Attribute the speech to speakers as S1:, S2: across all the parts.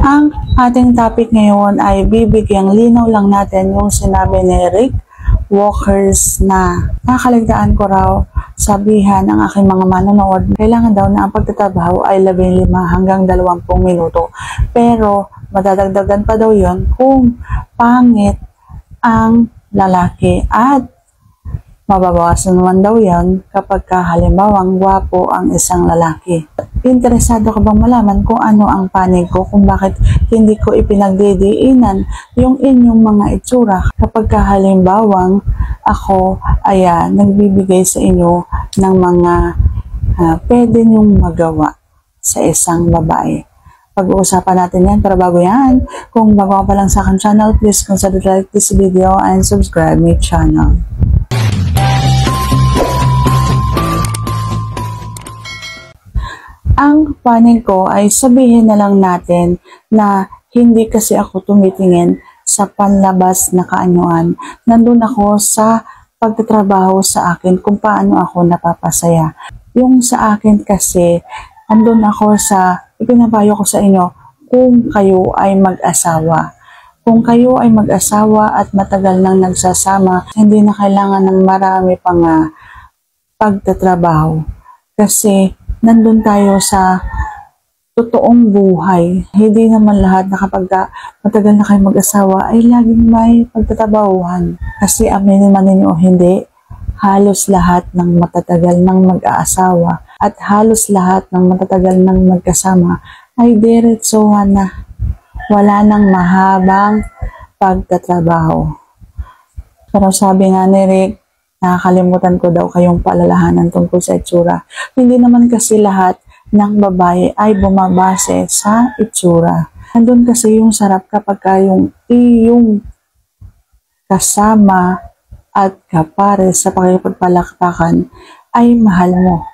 S1: Ang ating topic ngayon ay bibigyang linaw lang natin yung sinabi ni Rick Walkers na nakaligtaan ko raw sabihan ng aking mga manonood, kailangan daw na ang pagtatrabaho ay 15 hanggang 20 minuto. Pero madadagdagan pa daw yon kung pangit ang lalaki at mababawasan naman daw yan kapag halimbawang gwapo ang isang lalaki. Interesado ka bang malaman kung ano ang panig ko, kung bakit hindi ko ipinagdidiinan yung inyong mga itsura kapag halimbawang ako ay nagbibigay sa inyo ng mga pwede nyong magawa sa isang babae. Pag-uusapan natin yan, pero bago yan, kung bago ka pa lang sa aking channel, please consider like this video and subscribe my channel. Ang panig ko ay sabihin na lang natin na hindi kasi ako tumitingin sa panlabas na kaanyuan. Nandun ako sa pagtatrabaho sa akin kung paano ako napapasaya. Yung sa akin kasi, nandun ako sa, ipinapayo ko sa inyo, kung kayo ay mag-asawa. Kung kayo ay mag-asawa at matagal nang nagsasama, hindi na kailangan ng marami pang pagtatrabaho. Kasi nandun tayo sa totoong buhay. Hindi naman lahat na kapag matagal na kayo mag-asawa ay laging may pagtatrabahuhan. Kasi aminin man ninyo o hindi, halos lahat ng matatagal ng mag-aasawa at halos lahat ng matatagal ng magkasama ay diretsuhan na. Wala nang mahabang pagtatrabaho. Pero sabi nga ni Rick, nakakalimutan ko daw kayong paalalahanan tungkol sa itsura. Hindi naman kasi lahat ng babae ay bumabase sa itsura. Nandun kasi yung sarap kapag yung iyong kasama at kapare sa pakipagpalakpakan ay mahal mo.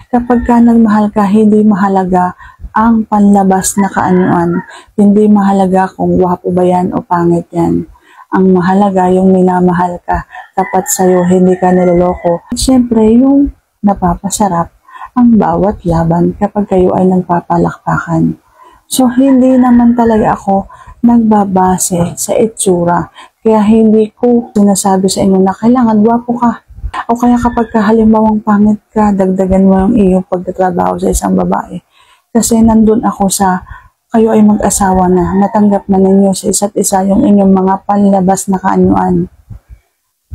S1: Kapag ka nagmahal ka, hindi mahalaga ang panlabas na kaanyuan. Hindi mahalaga kung gwapo ba yan o pangit yan. Ang mahalaga yung minamahal ka, tapat sa'yo, hindi ka niloloko. Siyempre, yung napapasarap ang bawat laban kapag kayo ay nagpapalakpakan. So, hindi naman talaga ako nagbabase sa itsura. Kaya hindi ko sinasabi sa inyo na kailangan gwapo ka. O kaya kapag halimbawang pangit ka, dagdagan mo yung iyong pagtatrabaho sa isang babae. Kasi nandun ako sa kayo ay mag-asawa na, natanggap na ninyo sa isa't isa yung inyong mga panlabas na kaanyuan.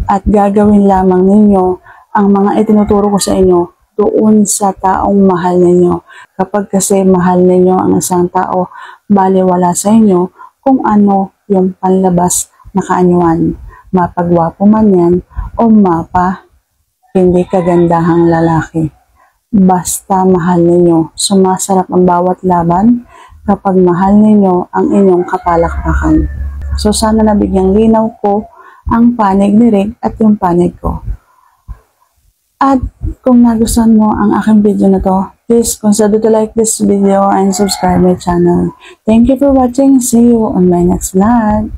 S1: At gagawin lamang ninyo ang mga itinuturo ko sa inyo doon sa taong mahal ninyo. Kapag kasi mahal ninyo ang isang tao, baliwala sa inyo kung ano yung panlabas na kaanyuan. Mapagwapo man yan o mapa hindi kagandahang lalaki. Basta mahal ninyo, sumasarap ang bawat laban kapag mahal ninyo ang inyong kapalakpakan. So sana nabigyang linaw ko ang panig ni Rick at yung panig ko. At kung nagustuhan mo ang aking video na to, please consider to like this video and subscribe my channel. Thank you for watching. See you on my next vlog.